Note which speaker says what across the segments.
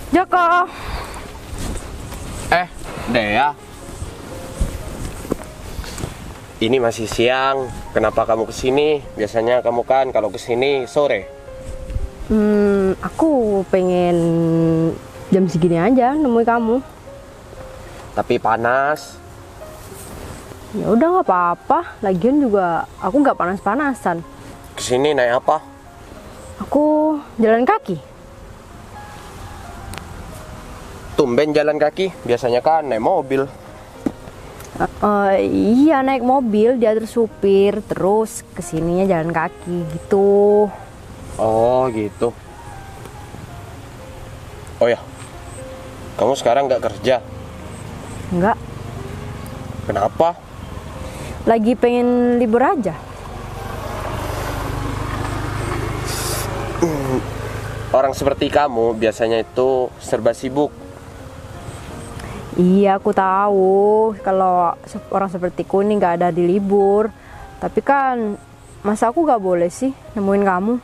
Speaker 1: Joko,
Speaker 2: Dea. Ini masih siang. Kenapa kamu kesini? Biasanya kamu kan kalau kesini sore.
Speaker 1: aku pengen jam segini aja nemuin kamu.
Speaker 2: Tapi panas.
Speaker 1: Ya udah nggak apa-apa. Lagian juga aku nggak panas-panasan.
Speaker 2: Kesini naik apa?
Speaker 1: Aku jalan kaki.
Speaker 2: Tumben jalan kaki. Biasanya kan naik mobil.
Speaker 1: Iya naik mobil, dia terus supir, terus kesininya jalan kaki gitu.
Speaker 2: Oh gitu. Oh ya, kamu sekarang nggak kerja?
Speaker 1: Enggak,
Speaker 2: Kenapa?
Speaker 1: lagi pengen libur aja.
Speaker 2: Orang seperti kamu biasanya itu serba sibuk.
Speaker 1: Iya aku tahu kalau orang sepertiku ini nggak ada di libur. Tapi kan masa aku nggak boleh sih nemuin kamu?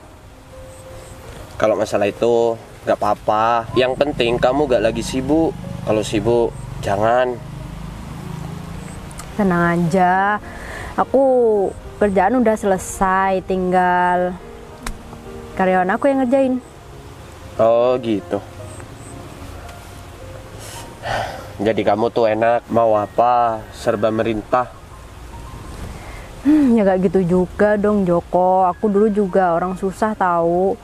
Speaker 2: Kalau masalah itu nggak apa-apa. Yang penting kamu nggak lagi sibuk. Kalau sibuk jangan.
Speaker 1: Tenang aja, aku kerjaan udah selesai, tinggal karyawan aku yang ngerjain.
Speaker 2: Oh gitu. Jadi kamu tuh enak, mau apa, serba merintah.
Speaker 1: Ya gak gitu juga dong Joko, aku dulu juga orang susah tahu.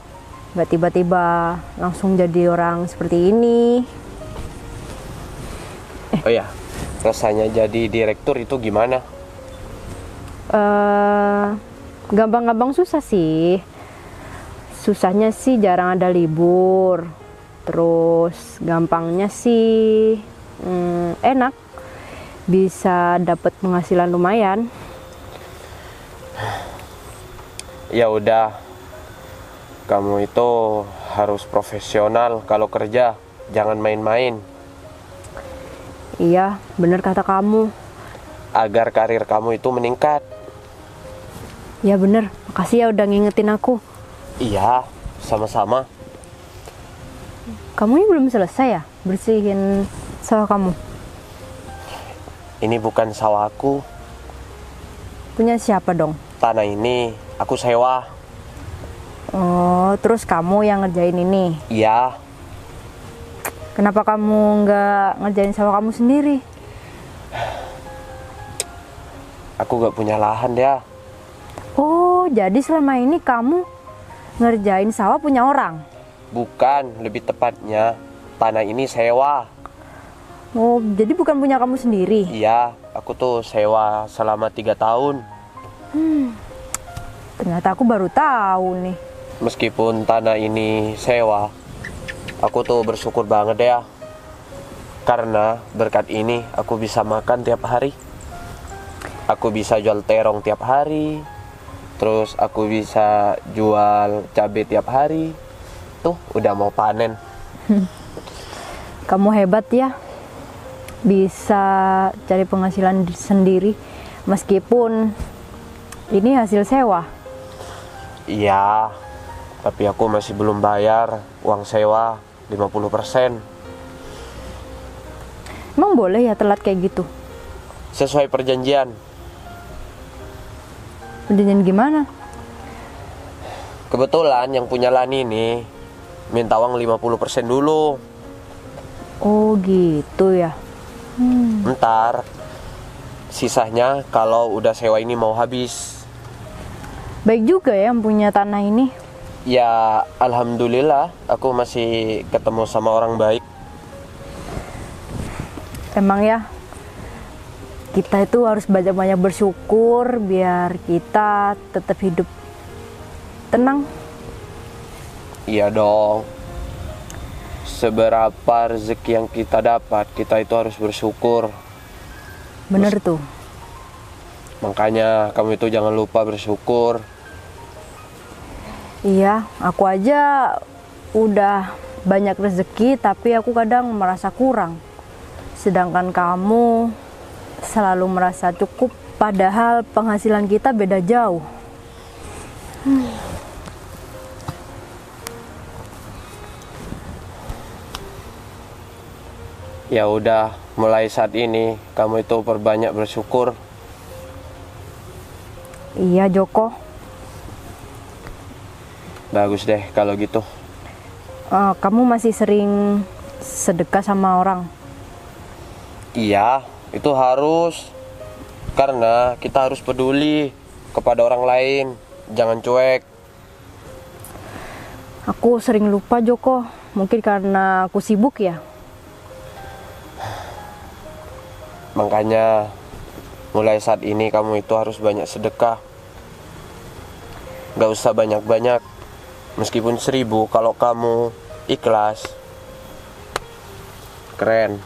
Speaker 1: Gak tiba-tiba langsung jadi orang seperti ini.
Speaker 2: Oh ya, rasanya jadi direktur itu gimana?
Speaker 1: Gampang-gampang susah sih. Susahnya sih jarang ada libur. Terus gampangnya sih enak, bisa dapat penghasilan lumayan.
Speaker 2: Ya udah, kamu itu harus profesional kalau kerja, jangan main-main.
Speaker 1: Iya, bener kata kamu.
Speaker 2: Agar karir kamu itu meningkat.
Speaker 1: Ya bener, makasih ya udah ngingetin aku.
Speaker 2: Iya, sama-sama.
Speaker 1: Kamu ini belum selesai ya bersihin sawah kamu?
Speaker 2: Ini bukan sawahku,
Speaker 1: Punya siapa dong?
Speaker 2: tanah ini aku sewa.
Speaker 1: Oh, terus kamu yang ngerjain ini.
Speaker 2: Iya,
Speaker 1: Kenapa kamu nggak ngerjain sawah kamu sendiri?
Speaker 2: aku gak punya lahan ya.
Speaker 1: Oh, jadi selama ini kamu ngerjain sawah punya orang?
Speaker 2: Bukan, lebih tepatnya tanah ini sewa.
Speaker 1: Oh, jadi bukan punya kamu sendiri?
Speaker 2: Iya, aku tuh sewa selama 3 tahun.
Speaker 1: Ternyata aku baru tahu nih.
Speaker 2: Meskipun tanah ini sewa, aku tuh bersyukur banget ya. Karena berkat ini aku bisa makan tiap hari. Aku bisa jual terong tiap hari. Terus aku bisa jual cabai tiap hari. Tuh udah mau panen.
Speaker 1: Kamu hebat ya. Bisa cari penghasilan sendiri meskipun ini hasil sewa.
Speaker 2: Iya, tapi aku masih belum bayar uang sewa 50%.
Speaker 1: Emang boleh ya telat kayak gitu?
Speaker 2: Sesuai perjanjian.
Speaker 1: Perjanjian gimana?
Speaker 2: Kebetulan yang punya lahan ini minta uang 50% dulu.
Speaker 1: Oh gitu ya.
Speaker 2: Ntar sisanya kalau udah sewa ini mau habis.
Speaker 1: Baik juga ya yang punya tanah ini.
Speaker 2: Ya alhamdulillah aku masih ketemu sama orang baik.
Speaker 1: Emang ya, kita itu harus banyak-banyak bersyukur biar kita tetap hidup tenang.
Speaker 2: Iya dong. Seberapa rezeki yang kita dapat, kita itu harus bersyukur.
Speaker 1: Bener tuh.
Speaker 2: Makanya kamu itu jangan lupa bersyukur.
Speaker 1: Iya, aku aja udah banyak rezeki tapi aku kadang merasa kurang. Sedangkan kamu selalu merasa cukup padahal penghasilan kita beda jauh.
Speaker 2: Ya udah, mulai saat ini kamu itu perbanyak bersyukur.
Speaker 1: Iya Joko.
Speaker 2: Bagus deh kalau gitu.
Speaker 1: Kamu masih sering sedekah sama orang?
Speaker 2: Iya, itu harus. Karena kita harus peduli kepada orang lain. Jangan cuek.
Speaker 1: Aku sering lupa Joko. Mungkin karena aku sibuk ya.
Speaker 2: Makanya mulai saat ini kamu itu harus banyak sedekah. Gak usah banyak-banyak. Meskipun 1000 kalau kamu ikhlas. Keren.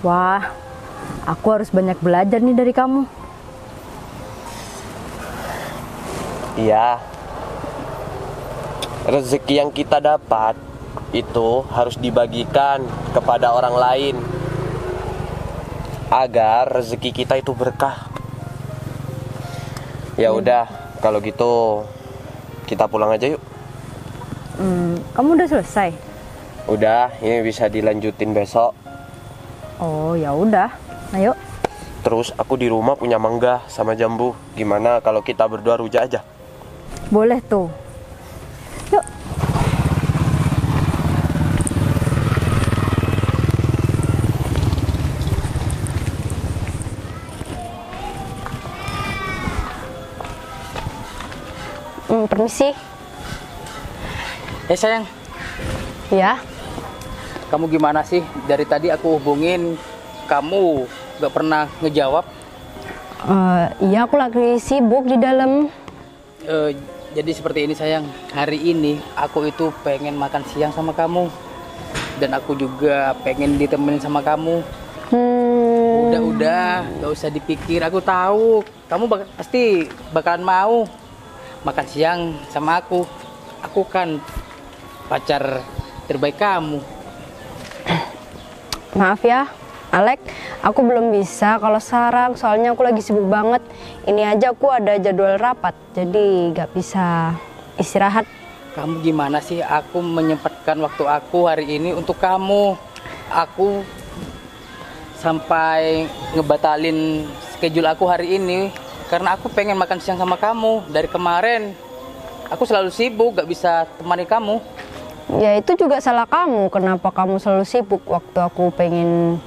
Speaker 1: Wah, aku harus banyak belajar nih dari kamu.
Speaker 2: Iya. Rezeki yang kita dapat itu harus dibagikan kepada orang lain agar rezeki kita itu berkah. Ya udah, kalau gitu kita pulang aja yuk.
Speaker 1: Kamu udah selesai?
Speaker 2: Udah, ini bisa dilanjutin besok.
Speaker 1: Oh ya udah, ayo.
Speaker 2: Terus aku di rumah punya mangga sama jambu. Gimana kalau kita berdua rujak aja?
Speaker 1: Boleh tuh. Yuk. Permisi.
Speaker 3: Sayang,
Speaker 1: Ya.
Speaker 3: kamu gimana sih? Dari tadi aku hubungin, kamu gak pernah ngejawab.
Speaker 1: Iya aku lagi sibuk di dalam.
Speaker 3: Jadi seperti ini sayang, hari ini aku itu pengen makan siang sama kamu. Dan aku juga pengen ditemenin sama kamu. Udah, gak usah dipikir, aku tahu kamu pasti bakalan mau makan siang sama aku. Aku kan pacar terbaik kamu.
Speaker 1: Maaf ya, Alek, aku belum bisa kalau sekarang, soalnya aku lagi sibuk banget. Ini aja aku ada jadwal rapat, jadi gak bisa istirahat.
Speaker 3: Kamu gimana sih? Aku menyempatkan waktu aku hari ini untuk kamu. Aku sampai ngebatalin schedule aku hari ini karena aku pengen makan siang sama kamu. Dari kemarin aku selalu sibuk, gak bisa temani kamu.
Speaker 1: Ya itu juga salah kamu, kenapa kamu selalu sibuk waktu aku pengen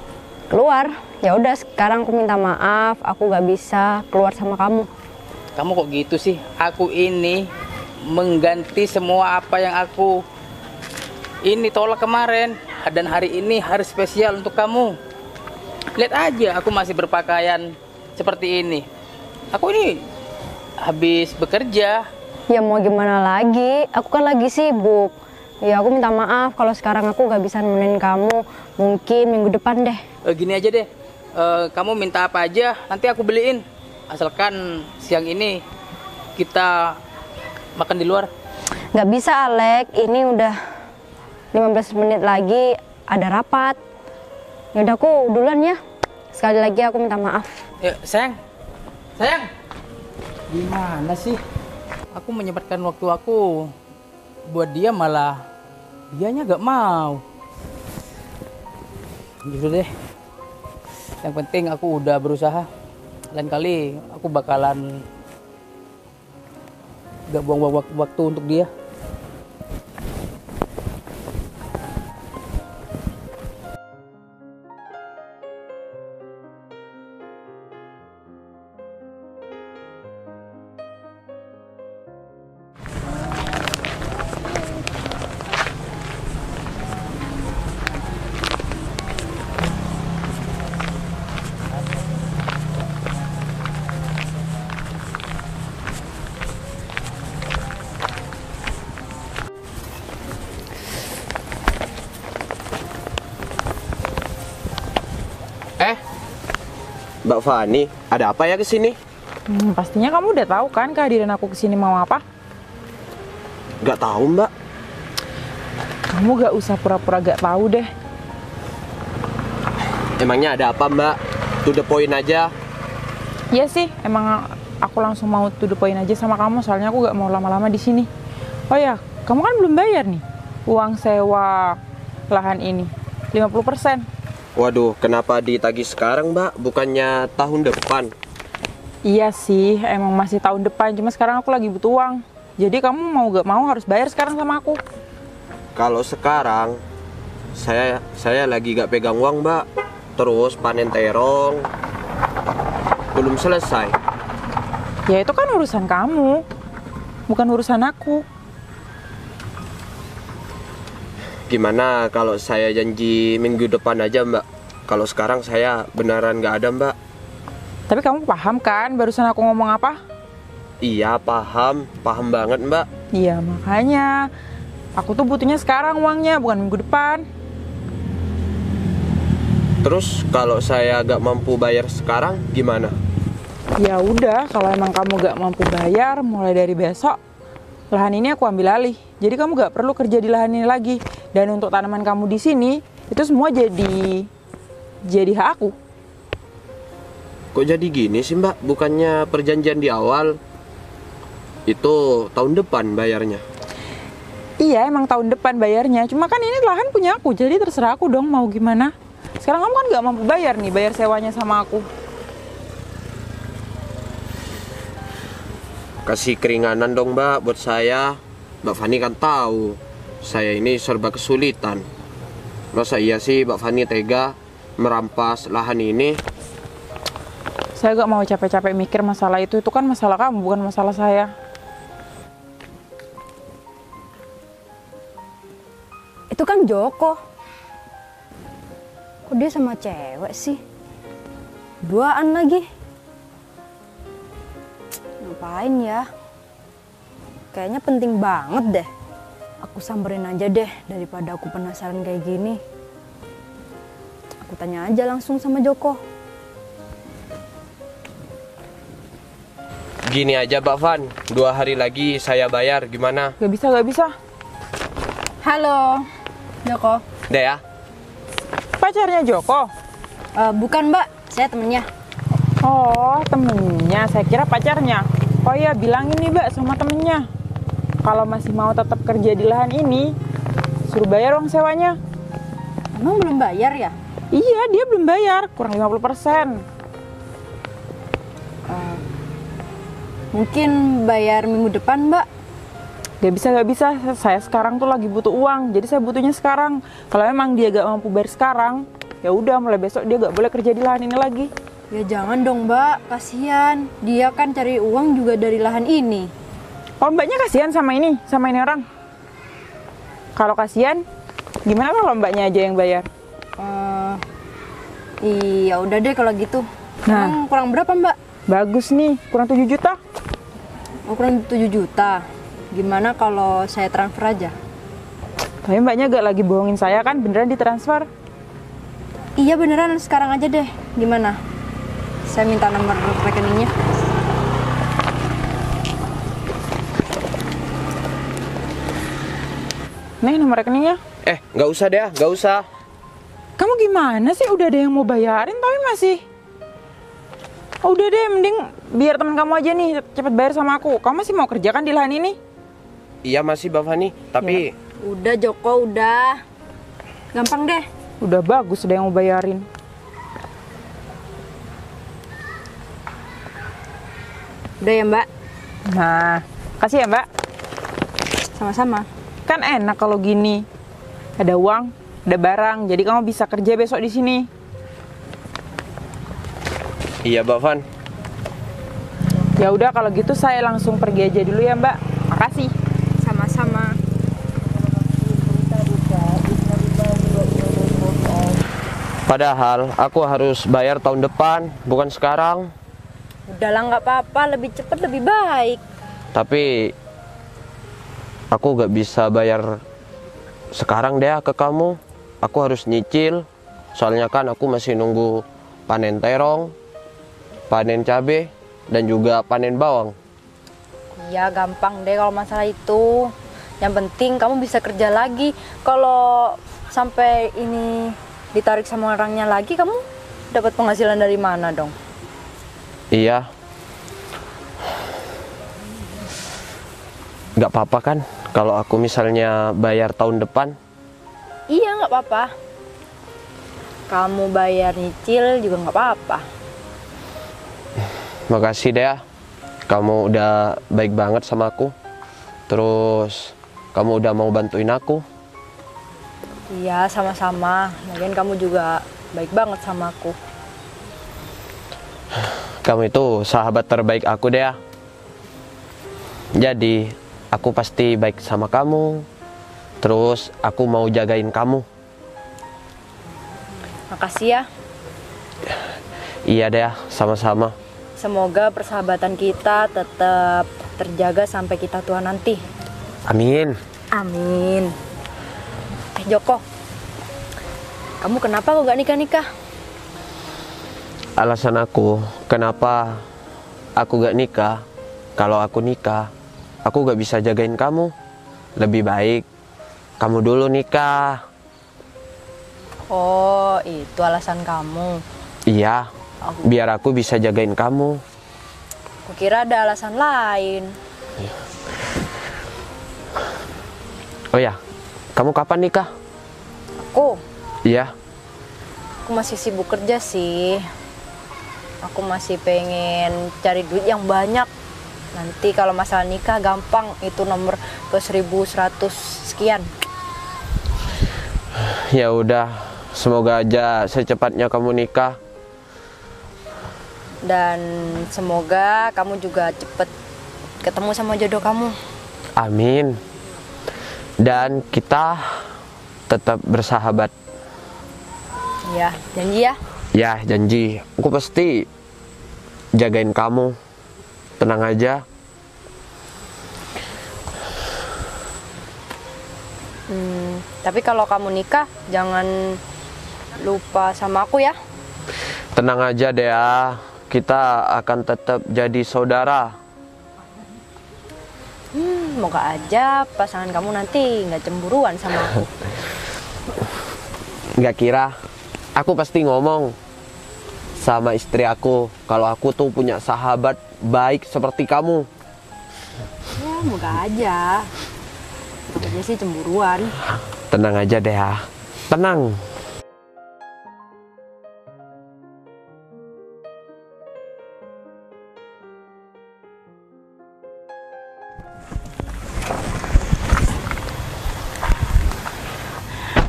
Speaker 1: keluar. Ya udah, sekarang aku minta maaf, aku gak bisa keluar sama kamu.
Speaker 3: Kamu kok gitu sih? Aku ini mengganti semua apa yang aku ini tolak kemarin. Dan hari ini hari spesial untuk kamu. Lihat aja, aku masih berpakaian seperti ini. Aku ini habis bekerja.
Speaker 1: Ya mau gimana lagi, aku kan lagi sibuk. Ya aku minta maaf kalau sekarang aku gak bisa nemenin kamu. Mungkin minggu depan deh.
Speaker 3: Gini aja deh, kamu minta apa aja nanti aku beliin. Asalkan siang ini kita makan di luar.
Speaker 1: Gak bisa Alek, ini udah 15 menit lagi ada rapat. Yaudah aku duluan ya. Sekali lagi aku minta maaf.
Speaker 3: Sayang, gimana sih? Aku menyempatkan waktu aku buat dia, malah dianya gak mau. Gitu deh. Yang penting aku udah berusaha. Lain kali aku bakalan gak buang-buang waktu untuk dia.
Speaker 2: Mbak Fani, ada apa ya kesini?
Speaker 4: Pastinya kamu udah tahu kan kehadiran aku kesini mau apa?
Speaker 2: Gak tahu Mbak.
Speaker 4: Kamu gak usah pura-pura gak tahu deh.
Speaker 2: Emangnya ada apa Mbak? To the point aja.
Speaker 4: Iya sih, emang aku langsung mau to the point aja sama kamu, soalnya aku gak mau lama-lama di sini. Oh ya, kamu kan belum bayar nih uang sewa lahan ini, 50%.
Speaker 2: Waduh, kenapa ditagih sekarang, Mbak? Bukannya tahun depan?
Speaker 4: Iya sih, emang masih tahun depan, cuma sekarang aku lagi butuh uang. Jadi kamu mau gak mau harus bayar sekarang sama aku.
Speaker 2: Kalau sekarang saya lagi gak pegang uang, Mbak. Terus panen terong belum selesai.
Speaker 4: Ya itu kan urusan kamu, bukan urusan aku.
Speaker 2: Gimana kalau saya janji minggu depan aja, Mbak? Kalau sekarang saya beneran gak ada, Mbak.
Speaker 4: Tapi kamu paham kan barusan aku ngomong apa?
Speaker 2: Iya, paham banget, Mbak.
Speaker 4: Iya makanya, aku tuh butuhnya sekarang uangnya, bukan minggu depan.
Speaker 2: Terus kalau saya gak mampu bayar sekarang gimana?
Speaker 4: Ya udah, kalau emang kamu gak mampu bayar, mulai dari besok lahan ini aku ambil alih. Jadi kamu gak perlu kerja di lahan ini lagi. Dan untuk tanaman kamu di sini, itu semua jadi hak aku.
Speaker 2: Kok jadi gini sih, Mbak? Bukannya perjanjian di awal itu tahun depan bayarnya?
Speaker 4: Iya, emang tahun depan bayarnya. Cuma kan ini lahan punya aku, jadi terserah aku dong mau gimana. Sekarang kamu kan gak mampu bayar nih, bayar sewanya sama aku.
Speaker 2: Kasih keringanan dong, Mbak, buat saya. Mbak Fani kan tahu saya ini serba kesulitan. Masa iya sih Mbak Fani tega merampas lahan ini?
Speaker 4: Saya gak mau capek-capek mikir masalah itu kan masalah kamu, bukan masalah saya.
Speaker 1: Itu kan Joko. Kok dia sama cewek sih? Duaan lagi. Ngapain ya? Kayaknya penting banget deh. Aku samperin aja deh daripada aku penasaran kayak gini. Aku tanya aja langsung sama Joko.
Speaker 2: Gini aja, Mbak Van, 2 hari lagi saya bayar, gimana?
Speaker 4: Gak bisa, gak bisa.
Speaker 1: Halo, Joko.
Speaker 2: Udah ya?
Speaker 4: Pacarnya Joko?
Speaker 1: Bukan Mbak, saya temennya.
Speaker 4: Oh, temennya. Saya kira pacarnya. Oh iya, bilangin nih Mbak sama temennya. Kalau masih mau tetap kerja di lahan ini, suruh bayar uang sewanya.
Speaker 1: Emang belum bayar ya?
Speaker 4: Iya, dia belum bayar, kurang 50%.
Speaker 1: Mungkin bayar minggu depan, Mbak.
Speaker 4: Gak bisa, gak bisa. Saya sekarang tuh lagi butuh uang, jadi saya butuhnya sekarang. Kalau emang dia gak mampu bayar sekarang, ya udah mulai besok dia gak boleh kerja di lahan ini lagi.
Speaker 1: Ya jangan dong, Mbak. Kasihan. Dia kan cari uang juga dari lahan ini.
Speaker 4: Oh, Mbaknya kasihan sama ini orang? Kalau kasihan, gimana kalau Mbaknya aja yang bayar?
Speaker 1: Iya, udah deh kalau gitu.
Speaker 4: Nah.
Speaker 1: Emang kurang berapa, Mbak?
Speaker 4: Bagus nih, kurang 7 juta.
Speaker 1: Oh, kurang 7 juta. Gimana kalau saya transfer aja?
Speaker 4: Tapi Mbaknya gak lagi bohongin saya kan, beneran ditransfer?
Speaker 1: Iya beneran, sekarang aja deh. Gimana? Saya minta nomor rekeningnya.
Speaker 4: Nih nomor rekeningnya.
Speaker 2: Nggak usah deh, nggak usah.
Speaker 4: Kamu gimana sih? Udah ada yang mau bayarin tapi masih... Oh, udah deh, mending biar teman kamu aja nih cepet bayar sama aku. Kamu masih mau kerja kan di lahan ini?
Speaker 2: Iya masih, Mbak Fani, tapi...
Speaker 1: Udah Joko, udah. Gampang deh.
Speaker 4: Udah bagus, ada yang mau bayarin.
Speaker 1: Udah ya, Mbak.
Speaker 4: Nah, kasih ya Mbak.
Speaker 1: Sama-sama.
Speaker 4: Kan enak kalau gini. Ada uang, ada barang, jadi kamu bisa kerja besok di sini.
Speaker 2: Iya, Mbak Van.
Speaker 4: Ya udah kalau gitu saya langsung pergi aja dulu ya Mbak. Makasih.
Speaker 1: Sama-sama.
Speaker 2: Padahal aku harus bayar tahun depan, bukan sekarang.
Speaker 1: Udahlah, nggak apa-apa. Lebih cepat lebih baik.
Speaker 2: Tapi aku gak bisa bayar sekarang deh ke kamu. Aku harus nyicil. Soalnya kan aku masih nunggu panen terong, panen cabai, dan juga panen bawang.
Speaker 1: Iya, gampang deh kalau masalah itu. Yang penting kamu bisa kerja lagi. Kalau sampai ini ditarik sama orangnya lagi, kamu dapat penghasilan dari mana dong?
Speaker 2: Iya. Gak apa-apa kan kalau aku misalnya bayar tahun depan?
Speaker 1: Iya, nggak apa-apa. kamu bayar nyicil juga nggak apa-apa.
Speaker 2: Makasih Dea, kamu udah baik banget sama aku. Terus kamu udah mau bantuin aku.
Speaker 1: Iya, sama-sama. Mungkin kamu juga baik banget sama aku.
Speaker 2: Kamu itu sahabat terbaik aku Dea. Jadi aku pasti baik sama kamu. Terus aku mau jagain kamu.
Speaker 1: Makasih ya.
Speaker 2: Iya Dea, sama-sama.
Speaker 1: Semoga persahabatan kita tetap terjaga sampai kita tua nanti.
Speaker 2: Amin.
Speaker 1: Amin. Joko, kamu kenapa kok gak nikah-nikah?
Speaker 2: Alasan aku kenapa aku gak nikah, kalau aku nikah, aku gak bisa jagain kamu. Lebih baik kamu dulu nikah.
Speaker 1: Oh, itu alasan kamu.
Speaker 2: Iya, biar aku bisa jagain kamu.
Speaker 1: Kukira ada alasan lain.
Speaker 2: Oh ya, kamu kapan nikah?
Speaker 1: Aku
Speaker 2: Iya.
Speaker 1: masih sibuk kerja sih. Aku masih pengen cari duit yang banyak. Nanti kalau masalah nikah gampang, itu nomor ke 1100 sekian.
Speaker 2: Ya udah, semoga aja secepatnya kamu nikah.
Speaker 1: Dan semoga kamu juga cepet ketemu sama jodoh kamu.
Speaker 2: Amin. Dan kita tetap bersahabat.
Speaker 1: Ya, janji ya.
Speaker 2: Ya, janji. Aku pasti jagain kamu. Tenang aja.
Speaker 1: Tapi kalau kamu nikah, jangan lupa sama aku ya.
Speaker 2: Tenang aja Dea. Kita akan tetap jadi saudara.
Speaker 1: Moga aja pasangan kamu nanti nggak cemburuan sama aku.
Speaker 2: Nggak kira. Aku pasti ngomong sama istri aku kalau aku tuh punya sahabat baik seperti kamu.
Speaker 1: Ya, moga aja. Moga aja sih cemburuan.
Speaker 2: Tenang aja Dea. Tenang.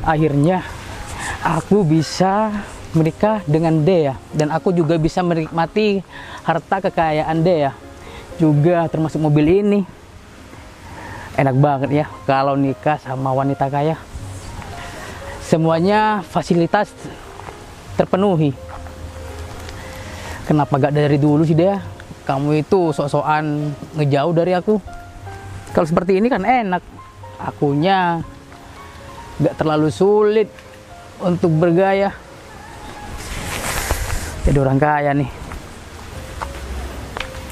Speaker 3: Akhirnya aku bisa menikah dengan Dea dan aku juga bisa menikmati harta kekayaan Dea, juga termasuk mobil ini. Enak banget ya kalau nikah sama wanita kaya. Semuanya fasilitas terpenuhi. Kenapa gak dari dulu sih Dea? Kamu itu sok-sokan ngejauh dari aku. Kalau seperti ini kan enak. Akunya gak terlalu sulit untuk bergaya. Jadi orang kaya nih.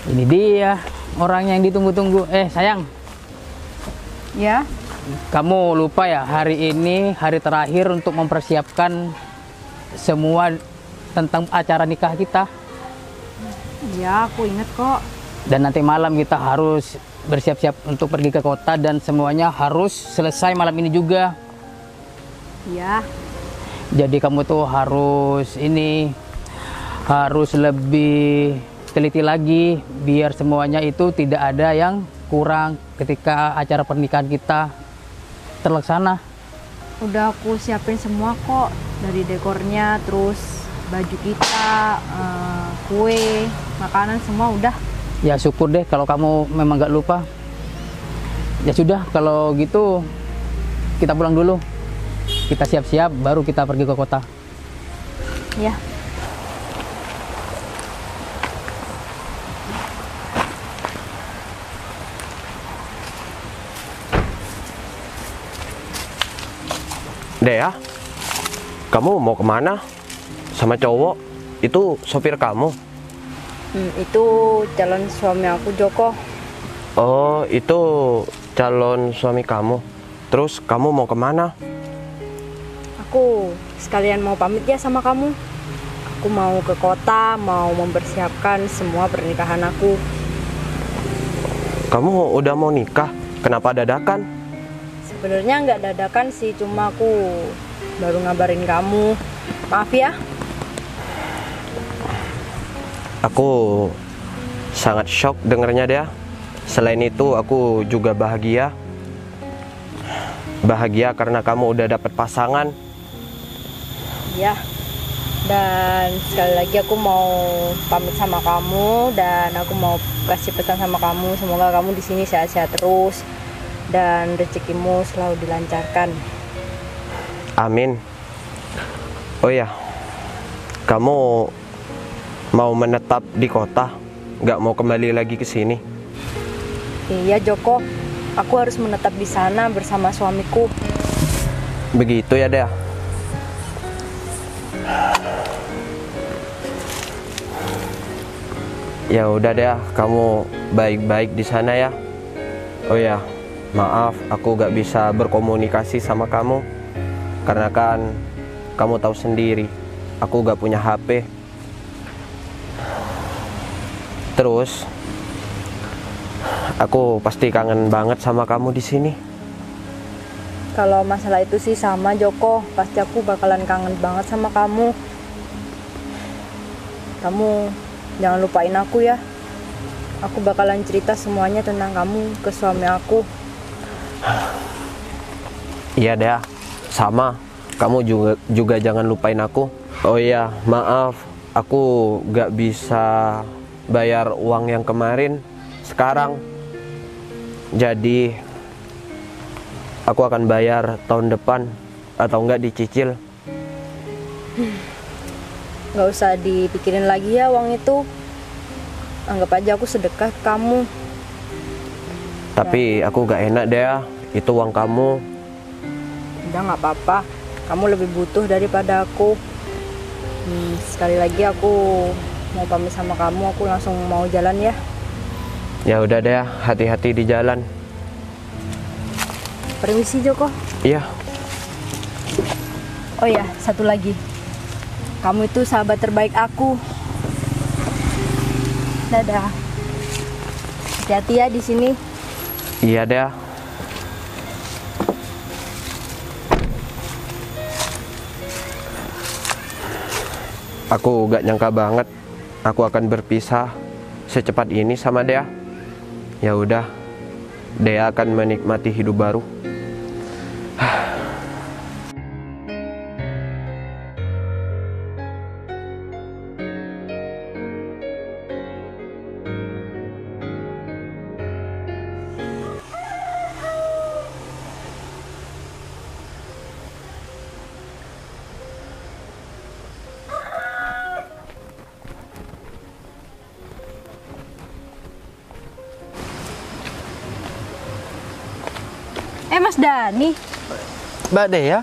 Speaker 3: Ini dia orang yang ditunggu-tunggu. Sayang,
Speaker 1: Ya,
Speaker 3: kamu lupa ya, hari ini hari terakhir untuk mempersiapkan semua tentang acara nikah kita.
Speaker 1: ya aku inget kok.
Speaker 3: Dan nanti malam kita harus bersiap-siap untuk pergi ke kota dan semuanya harus selesai malam ini juga.
Speaker 1: Ya,
Speaker 3: Jadi kamu tuh harus lebih teliti lagi biar semuanya itu tidak ada yang kurang ketika acara pernikahan kita terlaksana.
Speaker 1: udah aku siapin semua kok, dari dekornya, terus baju kita, kue, makanan semua udah.
Speaker 3: Ya syukur deh kalau kamu memang gak lupa. Ya sudah, kalau gitu kita pulang dulu. Kita siap-siap baru kita pergi ke kota.
Speaker 1: Ya.
Speaker 2: Dea, kamu mau kemana? Sama cowok? Itu sopir kamu?
Speaker 1: Itu calon suami aku, Joko.
Speaker 2: Oh, itu calon suami kamu. Terus kamu mau kemana?
Speaker 1: Aku sekalian mau pamit ya sama kamu. Aku mau ke kota, mau mempersiapkan semua pernikahan aku.
Speaker 2: Kamu udah mau nikah? Kenapa dadakan?
Speaker 1: Sebenarnya nggak dadakan sih, cuma aku baru ngabarin kamu. Maaf ya.
Speaker 2: Aku sangat shock dengarnya dia. Selain itu aku juga bahagia. Bahagia karena kamu udah dapat pasangan.
Speaker 1: Ya. Dan sekali lagi aku mau pamit sama kamu dan aku mau kasih pesan sama kamu, semoga kamu di sini sehat-sehat terus dan rezekimu selalu dilancarkan.
Speaker 2: Amin. Oh ya, kamu mau menetap di kota, nggak mau kembali lagi ke sini?
Speaker 1: Iya Joko, aku harus menetap di sana bersama suamiku.
Speaker 2: Begitu ya Dea. Ya udah deh, kamu baik-baik di sana ya. Oh ya, maaf aku gak bisa berkomunikasi sama kamu karena kan kamu tahu sendiri, aku gak punya HP. Terus aku pasti kangen banget sama kamu di sini.
Speaker 1: Kalau masalah itu sih sama Joko, pasti aku bakalan kangen banget sama kamu. Kamu jangan lupain aku ya. Aku bakalan cerita semuanya tentang kamu ke suami aku.
Speaker 2: Iya deh, sama. Kamu juga jangan lupain aku. Oh iya, maaf, aku gak bisa bayar uang yang kemarin sekarang. Jadi aku akan bayar tahun depan atau enggak dicicil.
Speaker 1: Gak usah dipikirin lagi ya uang itu. Anggap aja aku sedekah ke kamu.
Speaker 2: Tapi aku gak enak deh, itu uang kamu.
Speaker 1: Udah gak apa-apa, kamu lebih butuh daripada aku. Sekali lagi aku mau pamit sama kamu, aku langsung mau jalan ya.
Speaker 2: Ya udah deh, hati-hati di jalan.
Speaker 1: Permisi Joko.
Speaker 2: Iya.
Speaker 1: Oh ya, satu lagi. Kamu itu sahabat terbaik aku. Dadah. Hati-hati ya di sini.
Speaker 2: Iya deh. Aku gak nyangka banget aku akan berpisah secepat ini sama Dea. Ya udah, Dea akan menikmati hidup baru.
Speaker 1: Mas Dani,
Speaker 5: Mbak Dea,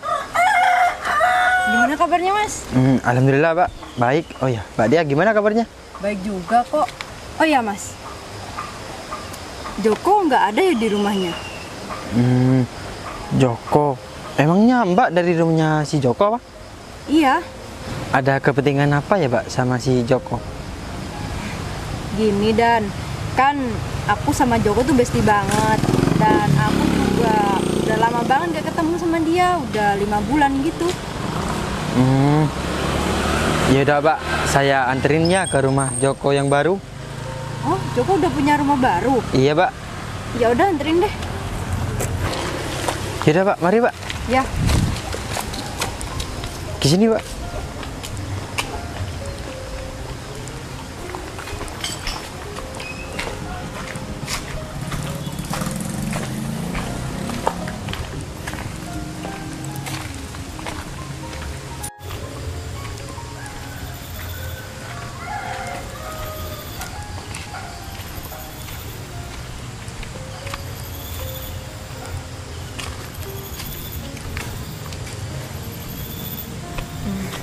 Speaker 1: gimana kabarnya Mas?
Speaker 5: alhamdulillah Mbak, baik. Oh ya, Mbak Dea gimana kabarnya?
Speaker 1: Baik juga kok. Oh ya Mas, Joko nggak ada ya di rumahnya?
Speaker 5: Joko, emangnya Mbak dari rumahnya si Joko apa?
Speaker 1: Iya,
Speaker 5: Ada kepentingan apa ya Mbak sama si Joko?
Speaker 1: gini Dan, kan aku sama Joko tuh bestie banget. Dan aku juga udah lama banget gak ketemu sama dia, udah 5 bulan gitu.
Speaker 5: Ya udah Mbak, saya anterin ya ke rumah Joko yang baru.
Speaker 1: Oh, Joko udah punya rumah baru?
Speaker 5: Iya Mbak.
Speaker 1: Ya udah anterin deh.
Speaker 5: Ya udah Mbak, mari Mbak.
Speaker 1: Ya.
Speaker 5: Ke sini Mbak.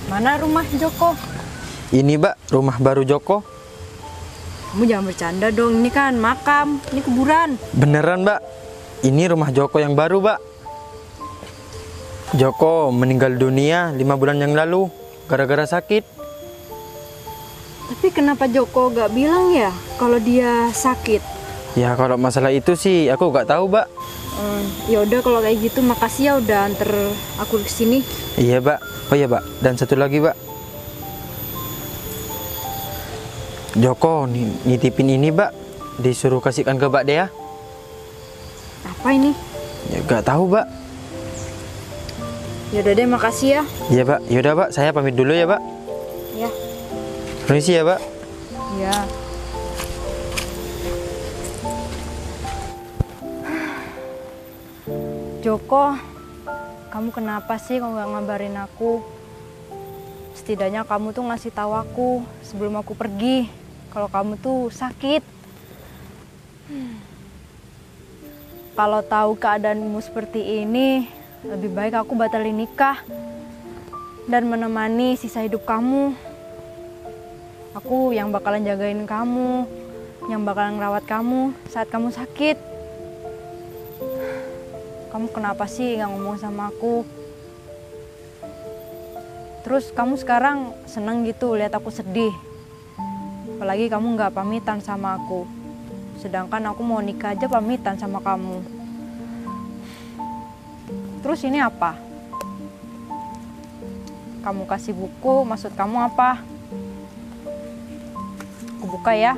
Speaker 1: Mana rumah Joko?
Speaker 5: Ini Mbak, rumah baru Joko.
Speaker 1: Kamu jangan bercanda dong, ini kan makam, ini kuburan.
Speaker 5: Beneran Mbak, ini rumah Joko yang baru Mbak. Joko meninggal dunia 5 bulan yang lalu gara-gara sakit.
Speaker 1: Tapi kenapa Joko gak bilang ya kalau dia sakit?
Speaker 5: Ya kalau masalah itu sih aku gak tahu Mbak.
Speaker 1: Ya udah kalau kayak gitu makasih ya udah anter aku ke sini.
Speaker 5: Iya Mbak. Oh iya, Pak. Dan satu lagi, Pak. Joko nitipin ini, Pak. Disuruh kasihkan ke Mbak Dea.
Speaker 1: Apa ini?
Speaker 5: Ya gak tahu, Pak.
Speaker 1: Yaudah deh, makasih ya.
Speaker 5: Iya, Pak. Yaudah, Pak. Saya pamit dulu ya, Pak.
Speaker 1: Ya.
Speaker 5: Permisi ya, Pak.
Speaker 1: Ya. Joko, kamu kenapa sih kok nggak ngabarin aku? Setidaknya kamu tuh ngasih tahu aku sebelum aku pergi kalau kamu tuh sakit. Kalau tahu keadaanmu seperti ini, lebih baik aku batalin nikah dan menemani sisa hidup kamu. Aku yang bakalan jagain kamu, yang bakalan ngerawat kamu saat kamu sakit. Kamu kenapa sih nggak ngomong sama aku? Terus kamu sekarang seneng gitu lihat aku sedih. Apalagi kamu nggak pamitan sama aku. Sedangkan aku mau nikah aja pamitan sama kamu. Terus ini apa? Kamu kasih buku, maksud kamu apa? Aku buka ya.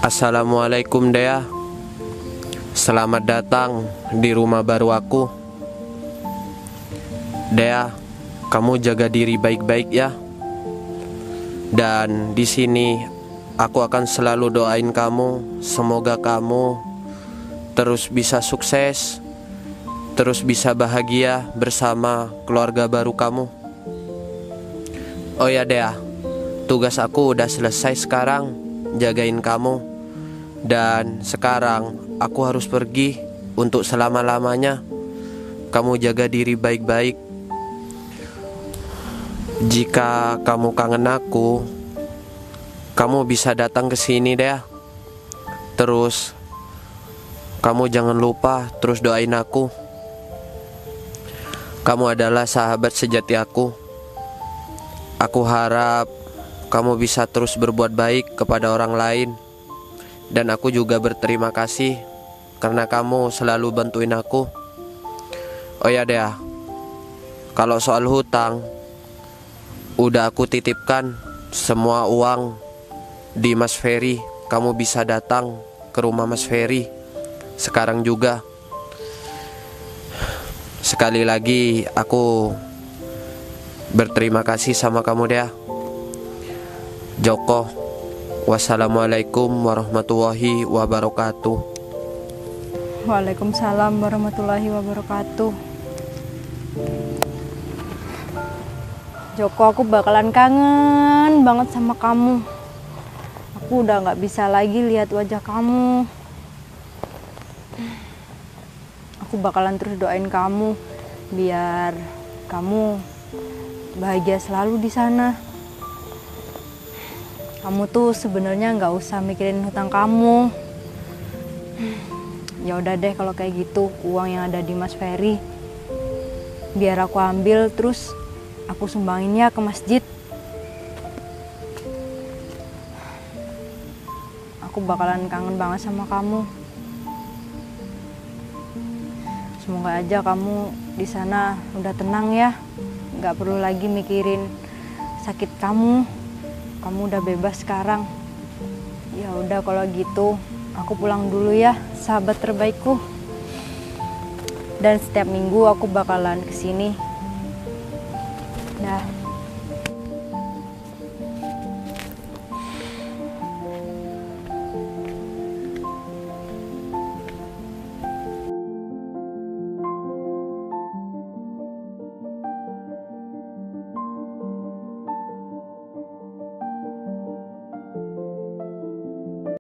Speaker 2: Assalamualaikum Dea. Selamat datang di rumah baru aku. Dea, kamu jaga diri baik-baik ya. Dan di sini aku akan selalu doain kamu. Semoga kamu terus bisa sukses, terus bisa bahagia bersama keluarga baru kamu. Oh ya Dea, tugas aku udah selesai sekarang, jagain kamu. Dan sekarang aku harus pergi untuk selama-lamanya. Kamu jaga diri baik-baik. Jika kamu kangen aku, kamu bisa datang ke sini deh. Terus kamu jangan lupa terus doain aku. Kamu adalah sahabat sejati aku. Aku harap kamu bisa terus berbuat baik kepada orang lain. Dan aku juga berterima kasih karena kamu selalu bantuin aku. Oh ya Dea, kalau soal hutang, udah aku titipkan semua uang di Mas Ferry. Kamu bisa datang ke rumah Mas Ferry sekarang juga. Sekali lagi aku berterima kasih sama kamu Dea. Joko. Wassalamualaikum warahmatullahi wabarakatuh.
Speaker 1: Waalaikumsalam warahmatullahi wabarakatuh. Joko, aku bakalan kangen banget sama kamu. Aku udah gak bisa lagi lihat wajah kamu. Aku bakalan terus doain kamu biar kamu bahagia selalu di sana. Kamu tuh sebenarnya nggak usah mikirin hutang kamu. Ya udah deh kalau kayak gitu, uang yang ada di Mas Ferry biar aku ambil terus aku sumbanginnya ke masjid. Aku bakalan kangen banget sama kamu. Semoga aja kamu di sana udah tenang ya, nggak perlu lagi mikirin sakit kamu. Kamu udah bebas sekarang. Ya udah kalau gitu, aku pulang dulu ya, sahabat terbaikku. Dan setiap minggu aku bakalan kesini. Dah.